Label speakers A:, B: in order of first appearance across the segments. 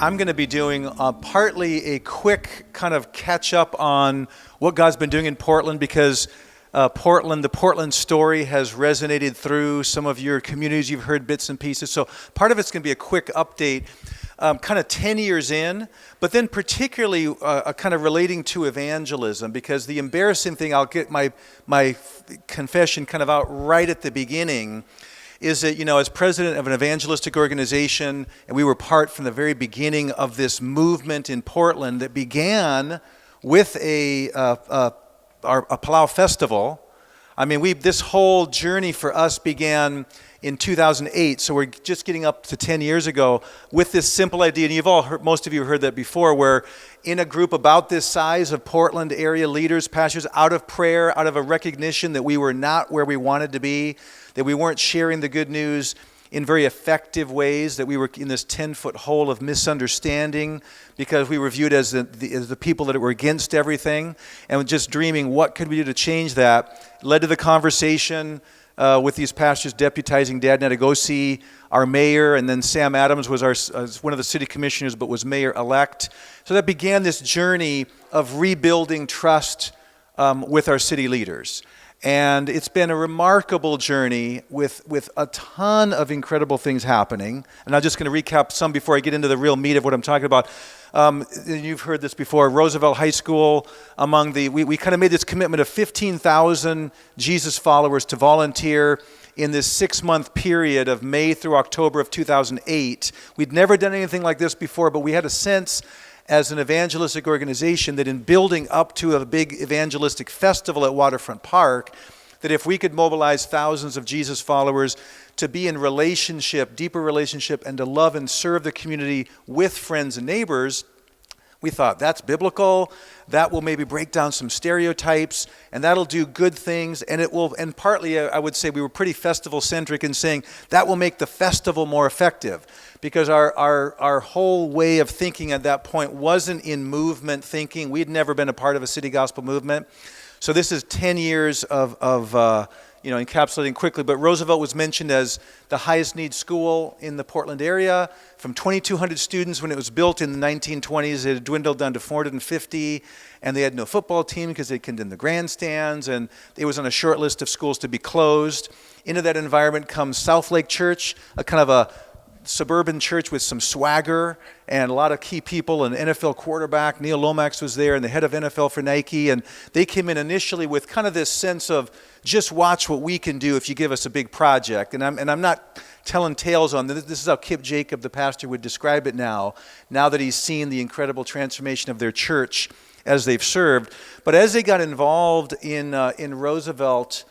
A: I'm going to be doing partly a quick kind of catch up on what God's been doing in Portland, because the Portland story has resonated through some of your communities. You've heard bits and pieces. So part of it's going to be a quick update, kind of 10 years in, but then particularly kind of relating to evangelism, because the embarrassing thing, I'll get my confession kind of out right at the beginning, is that, as president of an evangelistic organization, and we were part from the very beginning of this movement in Portland that began with a Palau festival. I mean, this whole journey for us began in 2008, so we're just getting up to 10 years ago with this simple idea, and most of you have heard that before, where in a group about this size of Portland area leaders, pastors, out of prayer, out of a recognition that we were not where we wanted to be, that we weren't sharing the good news in very effective ways, that we were in this 10-foot hole of misunderstanding because we were viewed as the people that were against everything, and just dreaming, what could we do to change that, led to the conversation with these pastors deputizing Dad and I to go see our mayor, and then Sam Adams was one of the city commissioners but was mayor-elect. So that began this journey of rebuilding trust with our city leaders. And it's been a remarkable journey with a ton of incredible things happening. And I'm just going to recap some before I get into the real meat of what I'm talking about. You've heard this before. Roosevelt High School, we kind of made this commitment of 15,000 Jesus followers to volunteer in this 6-month period of May through October of 2008. We'd never done anything like this before, but we had a sense as an evangelistic organization that in building up to a big evangelistic festival at Waterfront Park, that if we could mobilize thousands of Jesus followers to be in relationship, deeper relationship, and to love and serve the community with friends and neighbors, we thought that's biblical, that will maybe break down some stereotypes, and that'll do good things, and it will, and partly I would say we were pretty festival-centric in saying that will make the festival more effective, because our whole way of thinking at that point wasn't in movement thinking. We'd never been a part of a city gospel movement. So this is 10 years of encapsulating quickly, but Roosevelt was mentioned as the highest need school in the Portland area. From 2,200 students when it was built in the 1920s, it had dwindled down to 450, and they had no football team because they condemned the grandstands, and it was on a short list of schools to be closed. Into that environment comes South Lake Church, a kind of a suburban church with some swagger and a lot of key people. An NFL quarterback, Neil Lomax, was there, and the head of NFL for Nike, and they came in initially with kind of this sense of just watch what we can do if you give us a big project. And I'm not telling tales on this. This is how Kip Jacob, the pastor, would describe it now that he's seen the incredible transformation of their church as they've served. But as they got involved in Roosevelt,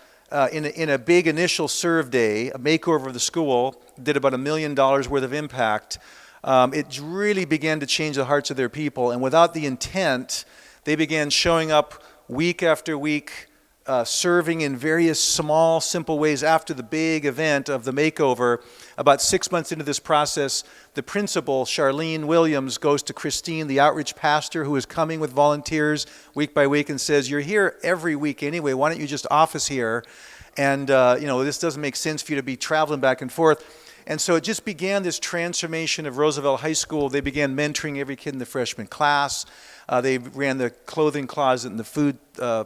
A: in a big initial serve day, a makeover of the school, did about $1 million worth of impact. It really began to change the hearts of their people, and without the intent, they began showing up week after week, serving in various small, simple ways after the big event of the makeover. About 6 months into this process, the principal, Charlene Williams, goes to Christine, the outreach pastor, who is coming with volunteers week by week, and says, "You're here every week anyway, why don't you just office here? And this doesn't make sense for you to be traveling back and forth." And so it just began this transformation of Roosevelt High School. They began mentoring every kid in the freshman class. They ran the clothing closet and the food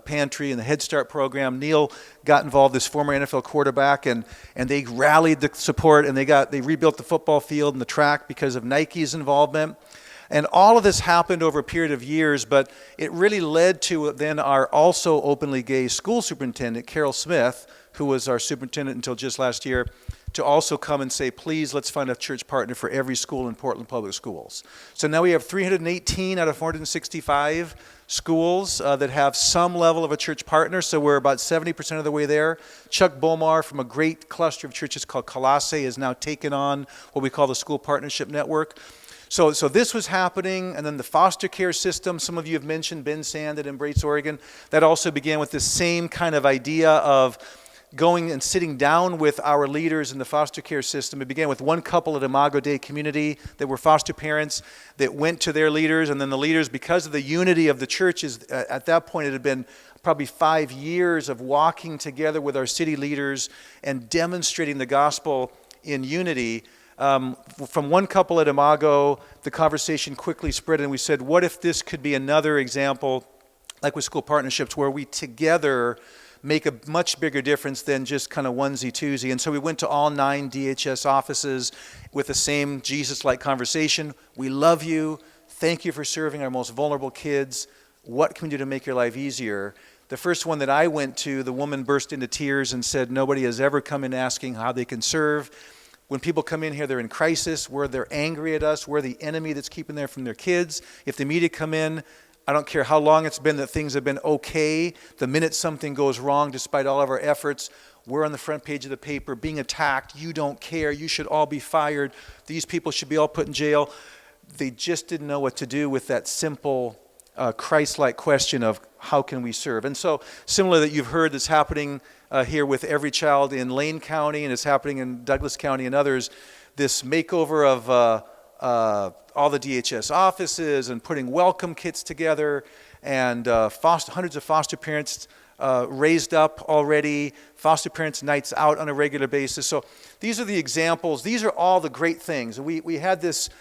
A: pantry and the Head Start program. Neil got involved, this former NFL quarterback, and they rallied the support, and they rebuilt the football field and the track because of Nike's involvement. And all of this happened over a period of years, but it really led to then our also openly gay school superintendent, Carol Smith, who was our superintendent until just last year, to also come and say, please, let's find a church partner for every school in Portland Public Schools. So now we have 318 out of 465 schools that have some level of a church partner, so we're about 70% of the way there. Chuck Bomar from a great cluster of churches called Colossae has now taken on what we call the School Partnership Network. So this was happening, and then the foster care system, some of you have mentioned Ben Sand at Embrace Oregon, that also began with the same kind of idea of going and sitting down with our leaders in the foster care system. It began with one couple at Imago Dei Community that were foster parents that went to their leaders, and then the leaders, because of the unity of the churches, at that point it had been probably 5 years of walking together with our city leaders and demonstrating the gospel in unity. From one couple at Imago, the conversation quickly spread, and we said, what if this could be another example, like with school partnerships, where we together make a much bigger difference than just kind of onesie-twosie. And so we went to all 9 DHS offices with the same Jesus-like conversation. We love you. Thank you for serving our most vulnerable kids. What can we do to make your life easier? The first one that I went to, the woman burst into tears and said, nobody has ever come in asking how they can serve. When people come in here, they're in crisis, they're angry at us, we're the enemy that's keeping them from their kids. If the media come in, I don't care how long it's been that things have been okay. The minute something goes wrong, despite all of our efforts, we're on the front page of the paper being attacked. You don't care. You should all be fired. These people should be all put in jail. They just didn't know what to do with that simple Christ-like question of how can we serve. And so similar that you've heard that's happening here with Every Child in Lane County, and it's happening in Douglas County and others, this makeover of all the DHS offices and putting welcome kits together, and hundreds of foster parents raised up already, foster parents nights out on a regular basis. So these are the examples. These are all the great things. We had this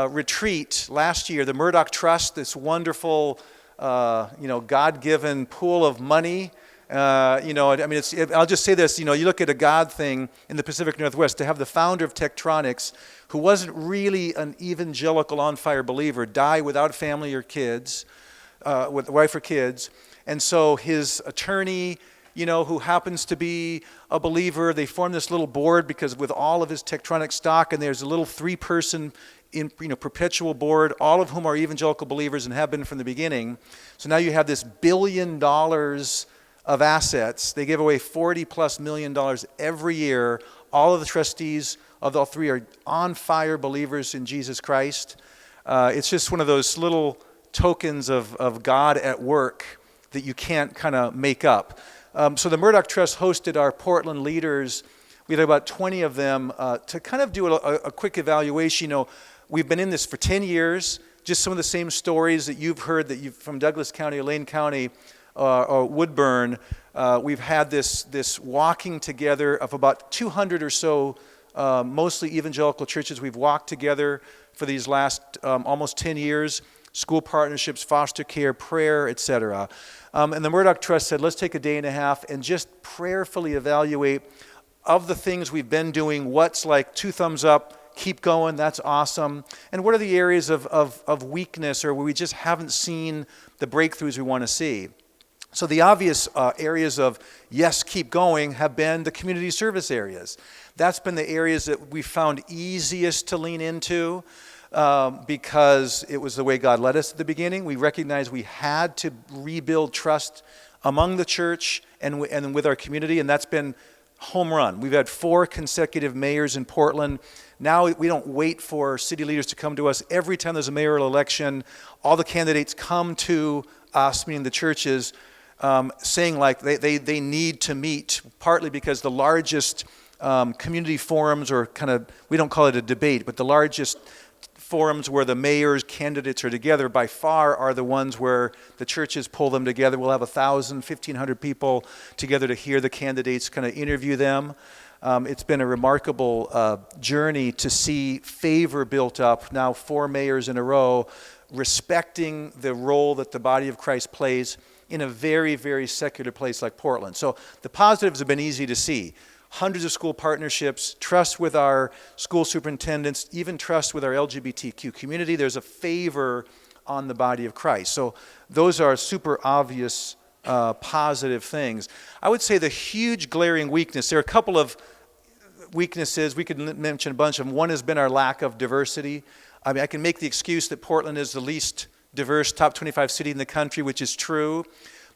A: retreat last year, the Murdoch Trust, this wonderful, God-given pool of money. I'll just say this, you look at a God thing in the Pacific Northwest, to have the founder of Tektronix, who wasn't really an evangelical on-fire believer, die without family or kids, with wife or kids. And so his attorney, who happens to be a believer, they formed this little board because with all of his Tektronix stock, and there's a little 3-person perpetual board, all of whom are evangelical believers and have been from the beginning. So now you have this $1 billion of assets. They give away $40+ million every year. All of the trustees of all 3 are on fire believers in Jesus Christ. It's just one of those little tokens of God at work that you can't kind of make up. So the Murdoch Trust hosted our Portland leaders. We had about 20 of them to kind of do a quick evaluation. We've been in this for 10 years, just some of the same stories that you've heard from Douglas County or Lane County or Woodburn. We've had this walking together of about 200 or so, mostly evangelical churches. We've walked together for these last almost 10 years, school partnerships, foster care, prayer, etc. And the Murdoch Trust said, let's take a day and a half and just prayerfully evaluate of the things we've been doing, what's like 2 thumbs up, keep going, that's awesome. And what are the areas of weakness or where we just haven't seen the breakthroughs we want to see? So the obvious areas of, yes, keep going, have been the community service areas. That's been the areas that we found easiest to lean into because it was the way God led us at the beginning. We recognized we had to rebuild trust among the church and with our community, and that's been home run. We've had 4 consecutive mayors in Portland. Now we don't wait for city leaders to come to us. Every time there's a mayoral election, all the candidates come to us, meaning the churches, saying like they need to meet, partly because the largest community forums, or kind of, we don't call it a debate, but the largest forums where the mayors, candidates are together by far are the ones where the churches pull them together. We'll have 1,000, 1,500 people together to hear the candidates, kind of interview them. It's been a remarkable journey to see favor built up, now 4 mayors in a row, respecting the role that the body of Christ plays in a very, very secular place like Portland. So the positives have been easy to see. Hundreds of school partnerships, trust with our school superintendents, even trust with our LGBTQ community. There's a favor on the body of Christ. So those are super obvious positive things. I would say the huge glaring weakness, there are a couple of weaknesses. We could mention a bunch of them. One has been our lack of diversity. I mean, I can make the excuse that Portland is the least diverse top 25 city in the country, which is true.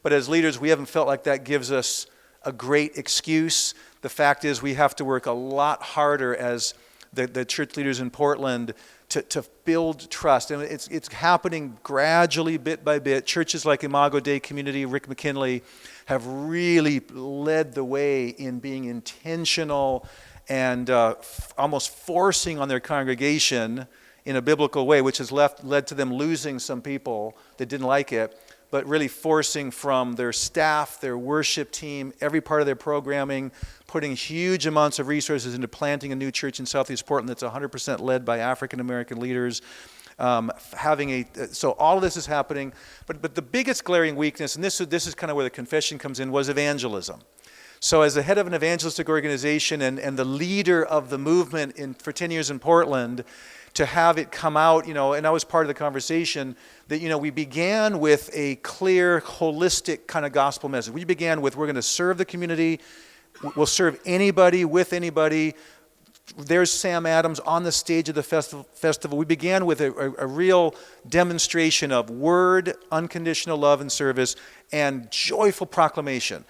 A: But as leaders, we haven't felt like that gives us a great excuse. The fact is we have to work a lot harder as the church leaders in Portland to build trust. And it's happening gradually, bit by bit. Churches like Imago Dei Community, Rick McKinley, have really led the way in being intentional and almost forcing on their congregation in a biblical way, which has led to them losing some people that didn't like it, but really forcing from their staff, their worship team, every part of their programming, putting huge amounts of resources into planting a new church in Southeast Portland that's 100% led by African American leaders. So all of this is happening, but the biggest glaring weakness, and this is kind of where the confession comes in, was evangelism. So as the head of an evangelistic organization and the leader of the movement for 10 years in Portland, to have it come out, and I was part of the conversation, that, we began with a clear, holistic kind of gospel message. We began with, we're going to serve the community, we'll serve anybody, with anybody. There's Sam Adams on the stage of the festival. We began with a real demonstration of word, unconditional love and service, and joyful proclamation.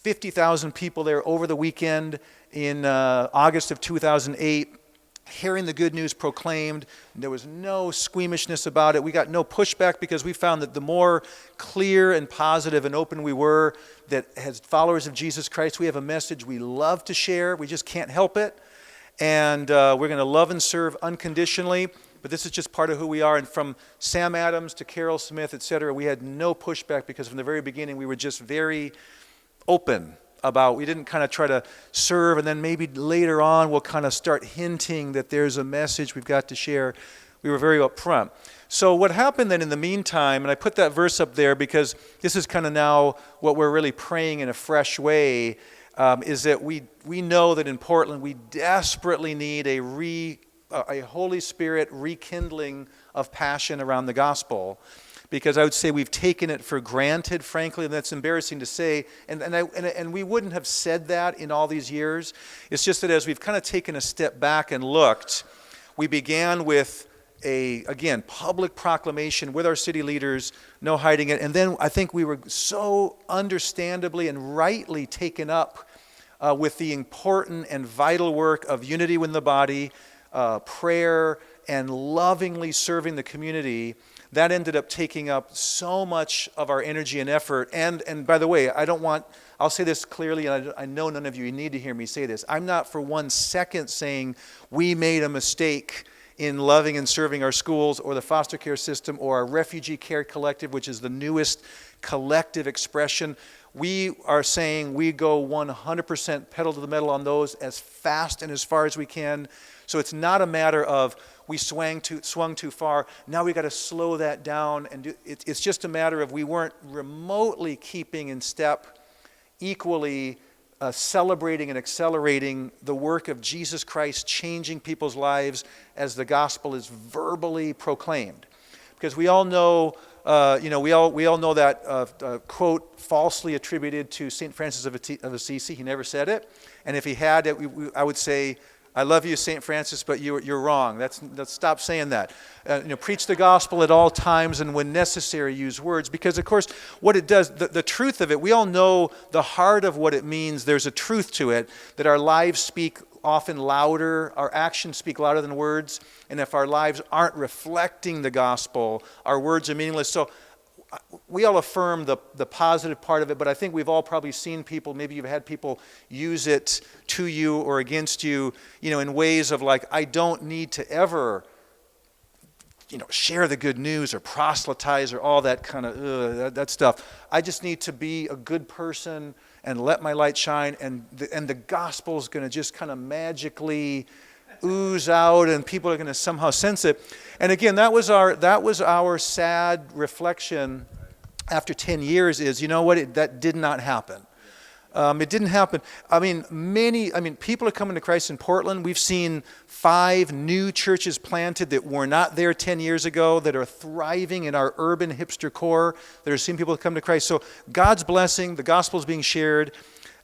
A: 50,000 people there over the weekend in August of 2008, hearing the good news proclaimed. There was no squeamishness about it. We got no pushback because we found that the more clear and positive and open we were, that as followers of Jesus Christ, we have a message we love to share. We just can't help it. And we're going to love and serve unconditionally, but this is just part of who we are. And from Sam Adams to Carol Smith, etc., we had no pushback because from the very beginning we were just very open about, we didn't kind of try to serve and then maybe later on we'll kind of start hinting that there's a message we've got to share. We were very upfront. So what happened then in the meantime, and I put that verse up there because this is kind of now what we're really praying in a fresh way, is that we know that in Portland we desperately need a Holy Spirit rekindling of passion around the gospel, because I would say we've taken it for granted, frankly, and that's embarrassing to say, and we wouldn't have said that in all these years. It's just that as we've kind of taken a step back and looked, we began with again, public proclamation with our city leaders, no hiding it. And then I think we were so understandably and rightly taken up with the important and vital work of unity within the body, prayer, and lovingly serving the community. That ended up taking up so much of our energy and effort. And by the way, I'll say this clearly, and I know none of you need to hear me say this. I'm not for 1 second saying we made a mistake in loving and serving our schools or the foster care system or our refugee care collective, which is the newest collective expression. We are saying we go 100% pedal to the metal on those as fast and as far as we can. So it's not a matter of we swung too far. Now we got to slow that down. And it's just a matter of we weren't remotely keeping in step, equally celebrating and accelerating the work of Jesus Christ changing people's lives as the gospel is verbally proclaimed. Because we all know, we all know that quote falsely attributed to St. Francis of Assisi. He never said it, and if he had it, I would say, "I love you, St. Francis, but you're wrong." Let's stop saying that. Preach the gospel at all times, and when necessary, use words. Because, of course, what it does, the truth of it, we all know the heart of what it means. There's a truth to it, that our lives speak often louder, our actions speak louder than words, and if our lives aren't reflecting the gospel, our words are meaningless. So we all affirm the positive part of it, but I think we've all probably seen people, maybe you've had people use it to you or against you, in ways of like, I don't need to ever, share the good news or proselytize or all that kind of that stuff. I just need to be a good person and let my light shine, and the gospel is going to just kind of magically ooze out, and people are going to somehow sense it. And again, that was our sad reflection after 10 years is, that did not happen. It didn't happen. People are coming to Christ in Portland. We've seen 5 new churches planted that were not there 10 years ago, that are thriving in our urban hipster core, that are seeing people come to Christ. So God's blessing, the gospel is being shared.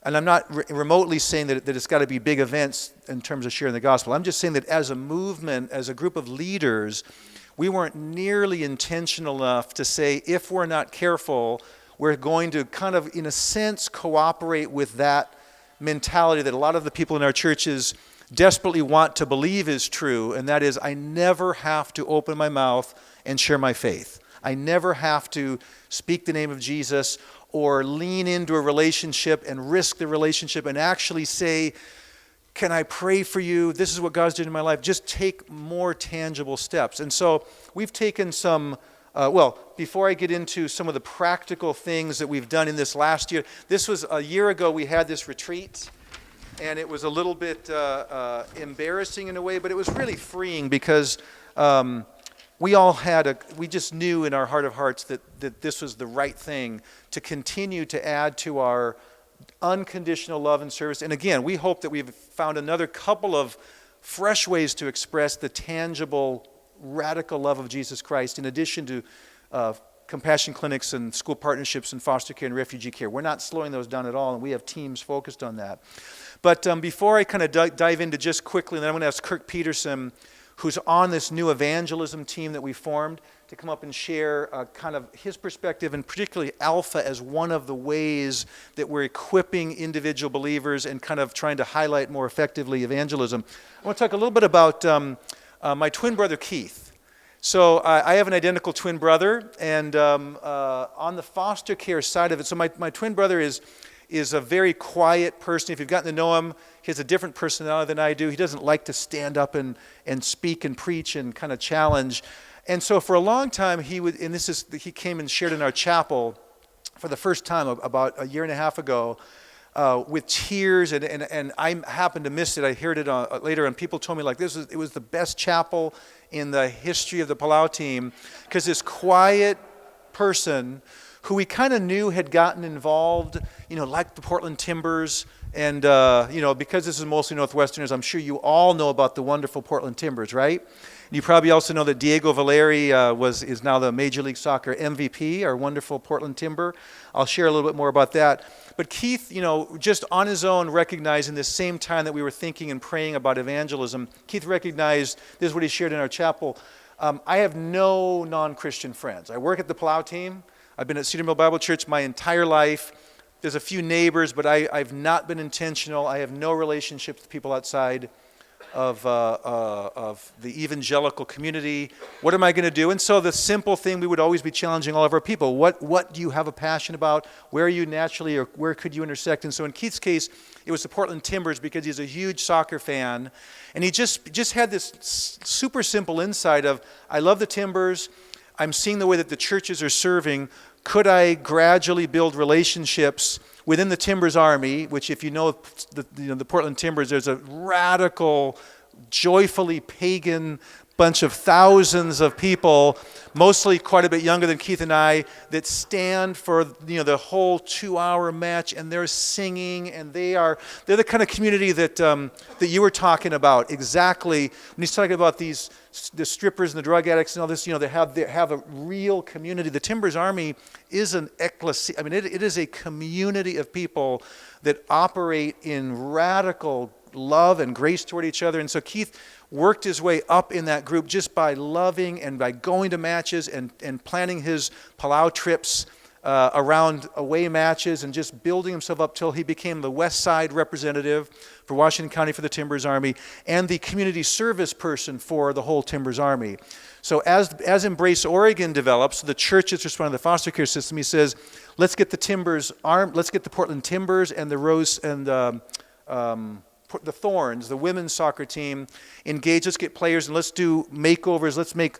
A: And I'm not remotely saying that it's got to be big events in terms of sharing the gospel. I'm just saying that as a movement, as a group of leaders, we weren't nearly intentional enough to say, if we're not careful, we're going to kind of, in a sense, cooperate with that mentality that a lot of the people in our churches desperately want to believe is true, and that is, I never have to open my mouth and share my faith. I never have to speak the name of Jesus or lean into a relationship and risk the relationship and actually say, can I pray for you? This is what God's doing in my life. Just take more tangible steps. And so we've taken some before I get into some of the practical things that we've done in this last year, this was a year ago we had this retreat, and it was a little bit embarrassing in a way, but it was really freeing because we just knew in our heart of hearts that this was the right thing to continue to add to our unconditional love and service. And again, we hope that we've found another couple of fresh ways to express the tangible, radical love of Jesus Christ in addition to compassion clinics and school partnerships and foster care and refugee care. We're not slowing those down at all, and we have teams focused on that. But before I kind of dive into just quickly, and then I'm going to ask Kirk Peterson, who's on this new evangelism team that we formed, to come up and share kind of his perspective, and particularly Alpha as one of the ways that we're equipping individual believers and kind of trying to highlight more effectively evangelism. I want to talk a little bit about my twin brother Keith. So I have an identical twin brother, and on the foster care side of it, so my twin brother is a very quiet person. If you've gotten to know him, he has a different personality than I do. He doesn't like to stand up and speak and preach and kind of challenge. And so for a long time, he came and shared in our chapel for the first time about a year and a half ago with tears, and I happened to miss it. I heard it later, and people told me like it was the best chapel in the history of the Palau team, because this quiet person who we kind of knew had gotten involved, like the Portland Timbers, and because this is mostly Northwesterners, I'm sure you all know about the wonderful Portland Timbers, right? And you probably also know that Diego Valeri is now the Major League Soccer MVP, our wonderful Portland Timber. I'll share a little bit more about that. But Keith, just on his own, recognizing this same time that we were thinking and praying about evangelism, Keith recognized, this is what he shared in our chapel, I have no non-Christian friends. I work at the Palau team. I've been at Cedar Mill Bible Church my entire life. There's a few neighbors, but I've not been intentional. I have no relationships with people outside of the evangelical community. What am I going to do? And so the simple thing we would always be challenging all of our people, what do you have a passion about? Where are you naturally, or where could you intersect? And so in Keith's case, it was the Portland Timbers, because he's a huge soccer fan. And he just had this super simple insight of, I love the Timbers. I'm seeing the way that the churches are serving. Could I gradually build relationships within the Timbers Army, which, if you know the Portland Timbers, there's a radical, joyfully pagan bunch of thousands of people, mostly quite a bit younger than Keith and I, that stand for the whole 2-hour match, and they're singing, and they're the kind of community that you were talking about exactly when he's talking about the strippers and the drug addicts and all this. They have a real community. The Timbers Army is an ecclesia. I mean, it is a community of people that operate in radical love and grace toward each other. And so Keith worked his way up in that group just by loving and by going to matches and planning his Palau trips around away matches, and just building himself up till he became the West Side representative for Washington County for the Timbers Army and the community service person for the whole Timbers Army. So as Embrace Oregon develops, the church is responding to the foster care system. He says, let's get the Portland Timbers and the Rose and the Thorns, the women's soccer team, engaged. Let's get players, and let's do makeovers. Let's make,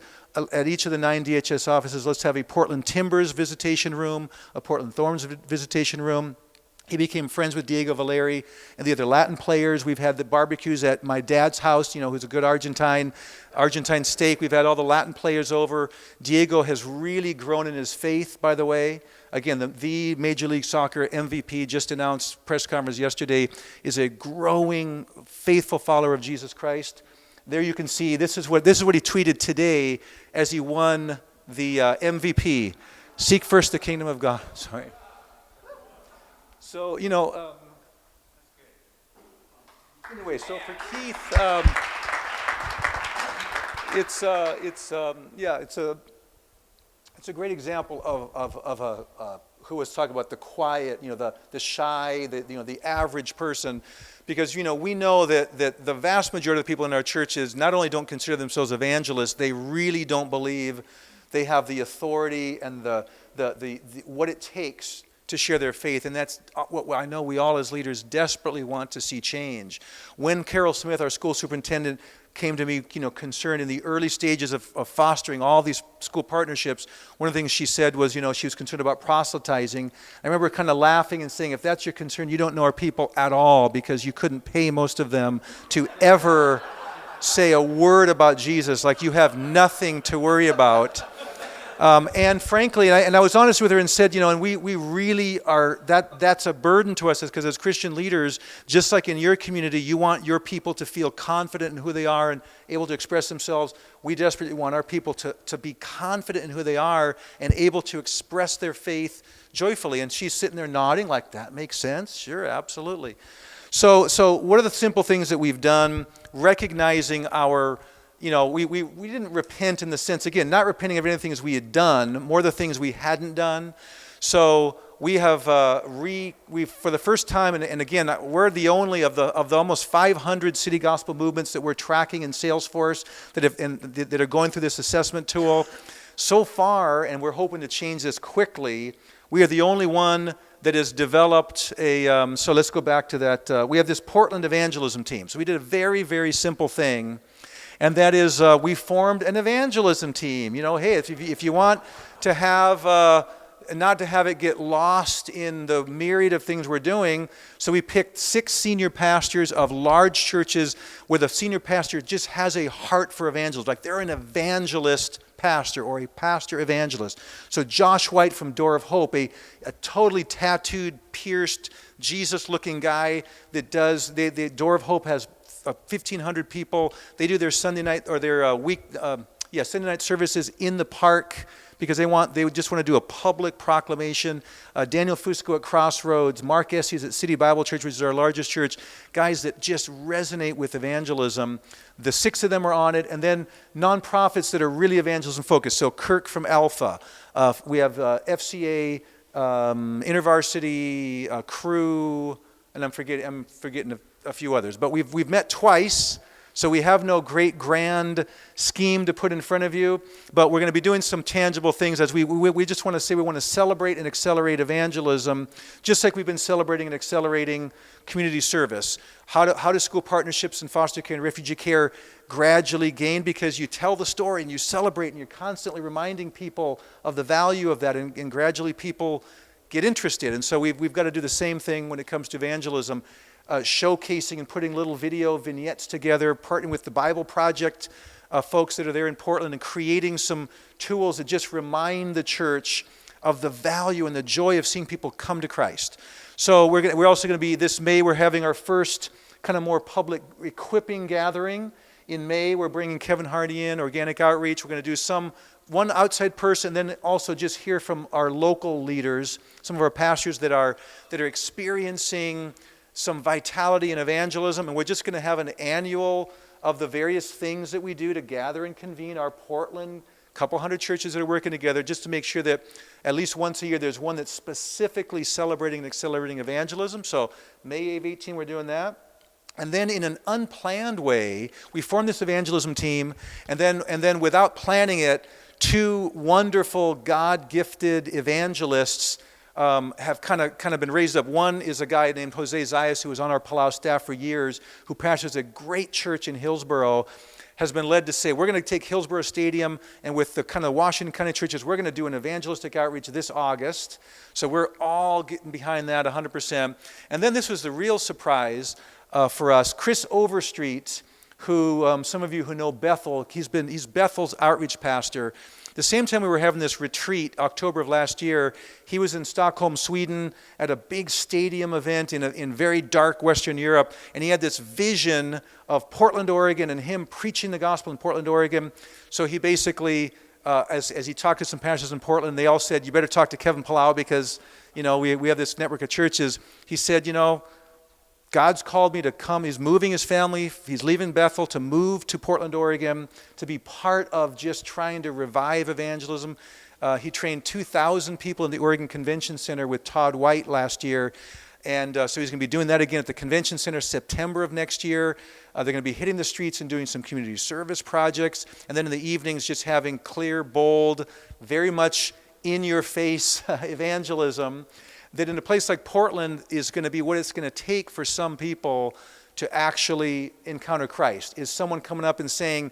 A: at each of the 9 DHS offices, let's have a Portland Timbers visitation room, a Portland Thorns visitation room. He became friends with Diego Valeri and the other Latin players. We've had the barbecues at my dad's house, who's a good Argentine steak. We've had all the Latin players over. Diego has really grown in his faith, by the way. Again, the Major League Soccer MVP, just announced press conference yesterday, is a growing, faithful follower of Jesus Christ. There you can see, this is what he tweeted today as he won the MVP. Seek first the kingdom of God. Sorry. So, anyway, so for Keith, it's a great example of who was talking about the quiet, the shy, the average person, because we know that the vast majority of the people in our churches not only don't consider themselves evangelists, they really don't believe they have the authority and the what it takes to share their faith, and that's what I know we all as leaders desperately want to see change. When Carol Smith, our school superintendent, came to me, concerned in the early stages of fostering all these school partnerships. One of the things she said was, she was concerned about proselytizing. I remember kind of laughing and saying, if that's your concern, you don't know our people at all, because you couldn't pay most of them to ever say a word about Jesus. Like, you have nothing to worry about. And frankly, I was honest with her and said, and we really are, that's a burden to us, because as Christian leaders, just like in your community, you want your people to feel confident in who they are and able to express themselves. We desperately want our people to be confident in who they are and able to express their faith joyfully. And she's sitting there nodding like, that makes sense. Sure, absolutely. So what are the simple things that we've done, recognizing our... we didn't repent in the sense, again, not repenting of anything as we had done, more the things we hadn't done. So we have, we've for the first time, and again, we're the only of the almost 500 city gospel movements that we're tracking in Salesforce that are going through this assessment tool. So far, and we're hoping to change this quickly, we are the only one that has developed a, so let's go back to that. We have this Portland evangelism team. So we did a very, very simple thing. And that is, we formed an evangelism team. Hey, if you want to have, not to have it get lost in the myriad of things we're doing, so we picked 6 senior pastors of large churches where the senior pastor just has a heart for evangelism. Like, they're an evangelist pastor or a pastor evangelist. So Josh White from Door of Hope, a totally tattooed, pierced, Jesus-looking guy that does, the Door of Hope has 1,500 people. They do their Sunday night or their Sunday night services in the park because they just want to do a public proclamation. Daniel Fusco at Crossroads, Mark Estes at City Bible Church, which is our largest church, guys that just resonate with evangelism. The 6 of them are on it, and then nonprofits that are really evangelism focused. So Kirk from Alpha, we have FCA, InterVarsity, Crew, and I'm forgetting a few others, but we've met twice, so we have no great grand scheme to put in front of you, but we're going to be doing some tangible things as we just want to say we want to celebrate and accelerate evangelism, just like we've been celebrating and accelerating community service. How do school partnerships and foster care and refugee care gradually gain? Because you tell the story and you celebrate and you're constantly reminding people of the value of that, and gradually people get interested. And so we've got to do the same thing when it comes to evangelism. Showcasing and putting little video vignettes together, partnering with the Bible Project folks that are there in Portland, and creating some tools that just remind the church of the value and the joy of seeing people come to Christ. So we're also going to be, this May, we're having our first kind of more public equipping gathering. In May, we're bringing Kevin Hardy in, Organic Outreach. We're going to do one outside person, then also just hear from our local leaders, some of our pastors that are experiencing some vitality in evangelism, and we're just going to have an annual of the various things that we do to gather and convene our Portland, couple hundred churches that are working together, just to make sure that at least once a year there's one that's specifically celebrating and accelerating evangelism. So May 18, we're doing that. And then in an unplanned way, we formed this evangelism team, and then without planning it, 2 wonderful God-gifted evangelists have kind of been raised up. One is a guy named Jose Zayas, who was on our Palau staff for years, who pastors a great church in Hillsboro, has been led to say, we're going to take Hillsboro Stadium, and with the kind of Washington County churches, we're going to do an evangelistic outreach this August. So we're all getting behind that 100%. And then this was the real surprise for us. Chris Overstreet, who some of you who know Bethel, he's Bethel's outreach pastor. The same time we were having this retreat, October of last year, he was in Stockholm, Sweden, at a big stadium event in very dark Western Europe, and he had this vision of Portland, Oregon, and him preaching the gospel in Portland, Oregon. So he basically, as he talked to some pastors in Portland, they all said, you better talk to Kevin Palau because, we have this network of churches. He said, God's called me to come. He's moving his family. He's leaving Bethel to move to Portland, Oregon, to be part of just trying to revive evangelism. He trained 2,000 people in the Oregon Convention Center with Todd White last year. And so he's going to be doing that again at the Convention Center September of next year. They're going to be hitting the streets and doing some community service projects. And then in the evenings, just having clear, bold, very much in-your-face evangelism that in a place like Portland is going to be what it's going to take for some people to actually encounter Christ? Is someone coming up and saying,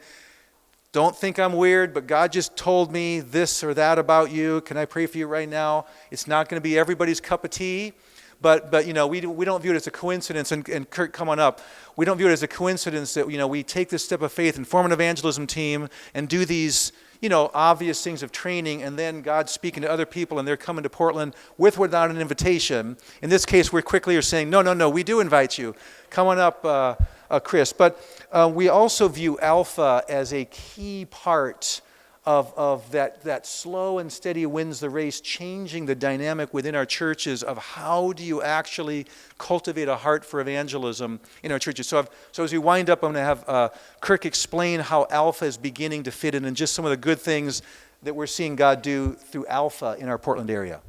A: don't think I'm weird, but God just told me this or that about you. Can I pray for you right now? It's not going to be everybody's cup of tea, but you know, we don't view it as a coincidence. And Kurt, come on up. We don't view it as a coincidence that, you know, we take this step of faith and form an evangelism team and do these, you know, obvious things of training, and then God's speaking to other people and they're coming to Portland with or without an invitation. In this case, we quickly are saying, no, we do invite you. Come on up, Chris. But we also view Alpha as a key part of that slow and steady wins the race, changing the dynamic within our churches of how do you actually cultivate a heart for evangelism in our churches. So as we wind up, I'm going to have Kirk explain how Alpha is beginning to fit in and just some of the good things that we're seeing God do through Alpha in our Portland area.